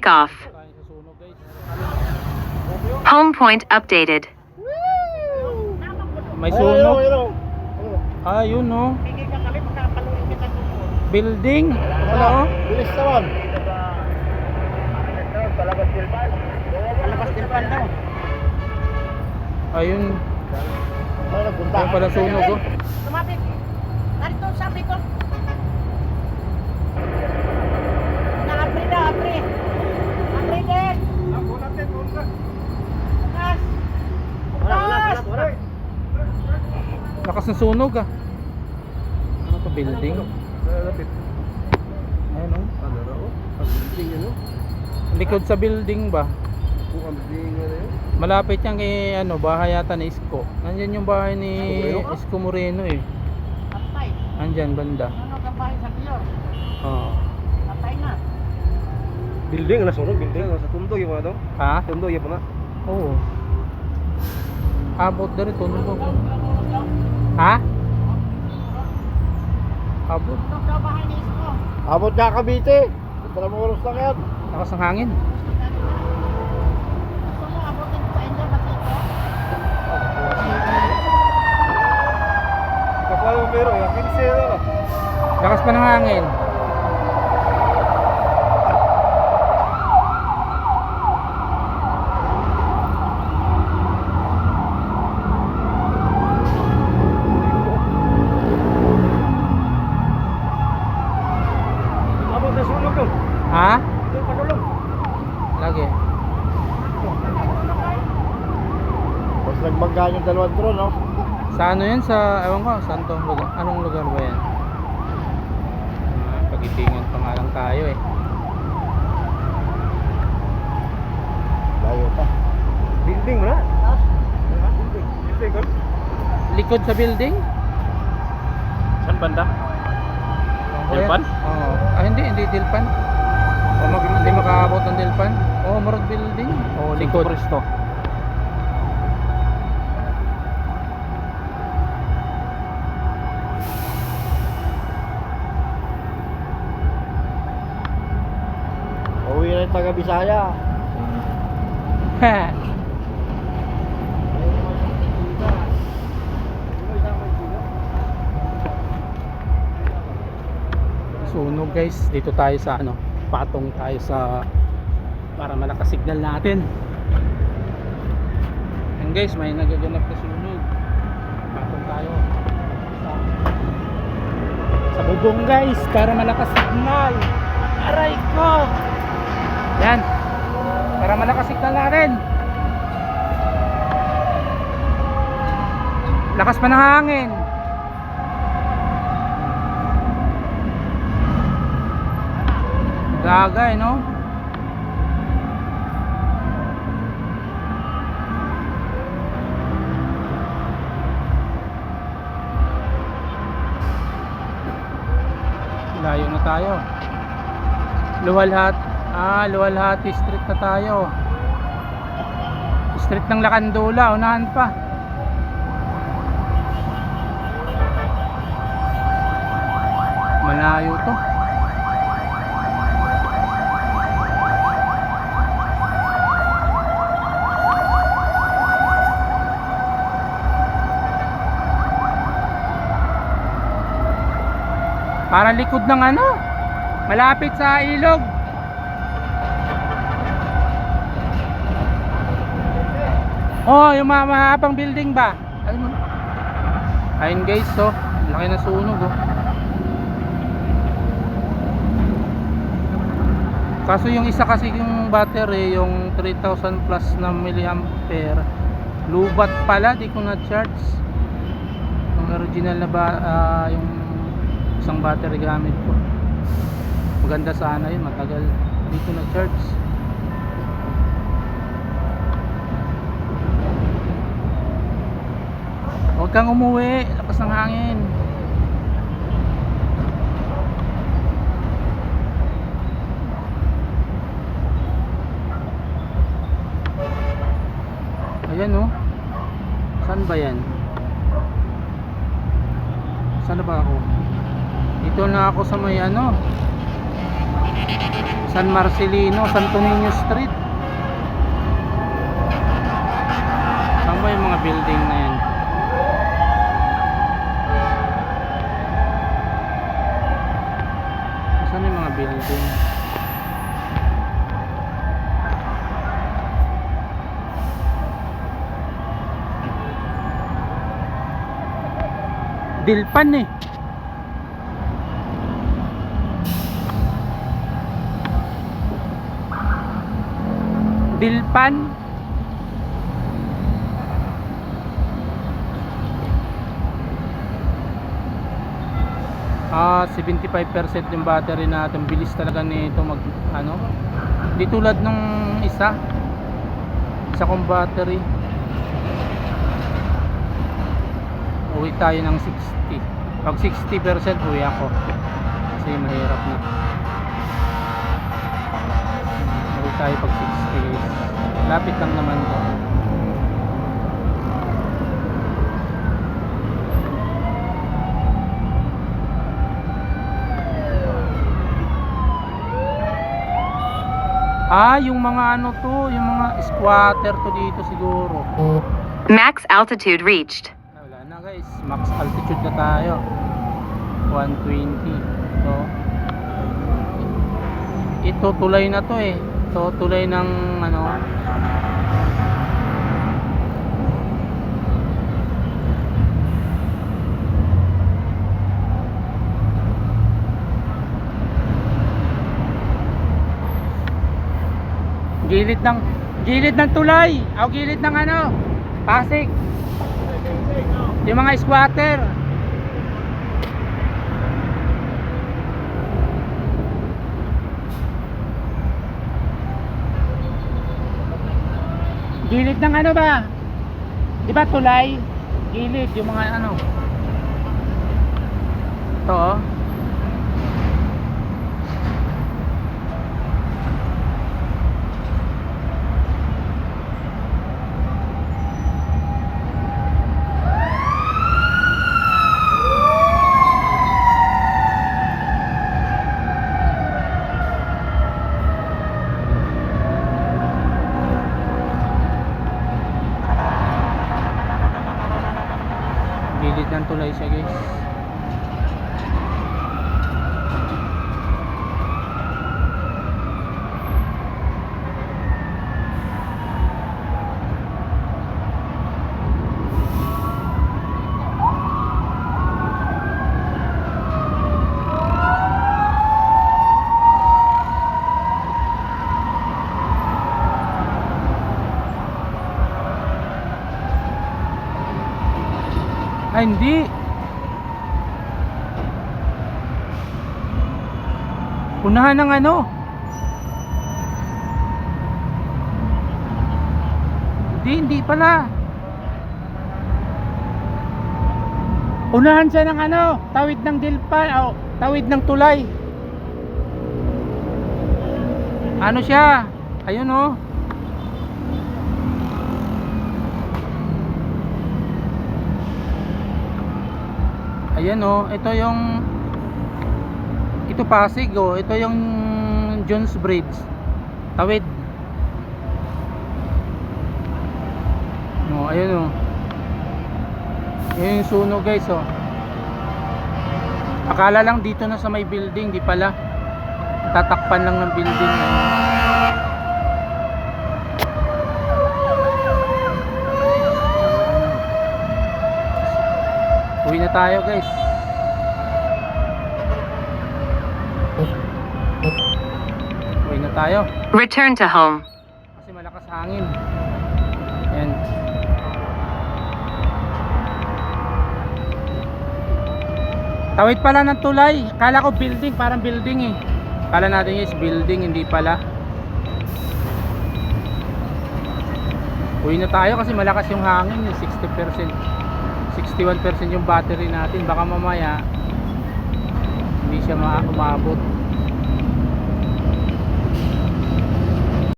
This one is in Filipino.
takeoff. Home point updated. May sunog. Ah, yun no. Building. Wala oh. Bilis naman. Palabas tilpan daw. Ayun. Ano nagpunta? Ayun pala sunog oh. Lumapit. Narito, sabi ko. Na-apre na, apre. Apre din. Bukas. Bukas. Lakas ng sunog ah. Ano to, building? Ayun oh. Likod sa building ba? Malapit yan kay ano, bahay yata ni Isko. Nandyan yung bahay ni Isko Moreno eh. Patay. Nandyan banda. Ano ang bahay sa Pior? Oo. Patay na. Building na sunog, building sa tundo yung ano? Ha? Tundo yung pa. Oo. Abot na rin tunog. Ha? Abot. Ito daw bahay ni Isko. Abot ka Cavite. Para mo oras lang yan. Lakas ng hangin. Gusto mo abutin sa inyo pati ito? Kapal mo pero, yung 15 na. Lakas pa ng hangin. Abot na sunog yung. Ha? Ito yung padulong. Lagi. Tapos nagbanggaan yung dalawang drone, no? Sa ano yan? Sa, ewan ko, saan to? Lugar? Anong lugar ba yan? Pag-ibingan pa nga lang tayo eh. Layo pa. Building mo na? Building. Building ko. Likod sa building? Saan banda? Dilpan? Oo. Ah, hindi Dilpan. Hindi makaabot ng Dilpan. Oo, Morog Building. Oo, likod. Presto. Uwi na yung taga Bisaya. Sunog guys, dito tayo sa ano, patong tayo sa para malakas signal natin. And guys, may nagaganap na sunog. Patong tayo sa bubong guys para malakas signal. Aray ko. Yan. Para malakas signal natin. Lakas pa ng hangin. Gaga eh, no? Layo na tayo. Luwalhati street na tayo. Street ng Lakandula, unahan pa. Malayo to. Parang likod ng ano, malapit sa ilog. Oh, yung mahabang building ba? Ayun guys, oh, laki na sunog oh. Kaso yung isa kasi yung battery, yung 3000 plus na milliampere, lubat pala, di ko na charge. Yung original na yung isang battery gamit ko. Maganda sana yun, matagal dito na charge. Huwag kang umuwi, lakas ng hangin. Ayan oh. Saan ba yan? Saan ba ako? Dito na ako sa may ano, San Marcelino, Santo Niño Street. Saan ba yung mga building na yan? Saan yung mga building? Dilpan eh. Dilpan. 75% yung battery natin. Bilis talaga nito mag ano. Di tulad nung isa kong battery. Uwi tayo ng 60. Pag 60% uwi ako. Kasi mahirap na. Uwi tayo pag 60. Lapit lang naman to. Yung mga ano to, yung mga squatter to dito siguro. Max altitude reached. Wala na guys, max altitude na tayo. 120. So, ito tulay na to eh. Ito tulay ng ano. Gilid ng tulay. Gilid ng ano, Pasig. Yung mga squatter. Gilid ng ano ba? Di ba tulay? Gilid yung mga ano. Ito oh. Gilid ng tulay siya guys. Hindi. Unahan ng ano? Hindi pala. Unahan siya ng ano? Tawid ng Dilpan, tawid ng tulay. Ano siya? Ayun oh. Ayan oh, ito Pasig oh, ito yung Jones Bridge. Tawid. No, ayun oh. Ayun yung sunog guys oh. Akala lang dito na sa may building, di pala. Tatakpan lang ng building. Uwi na tayo guys. Uwi na tayo. Return to home. Kasi malakas hangin. Ayan. Tawid pala ng tulay. Kala ko building, parang building eh. Kala natin is building, hindi pala. Uwi na tayo kasi malakas yung hangin eh. 60%. 61% yung battery natin. Baka mamaya hindi siya umabot.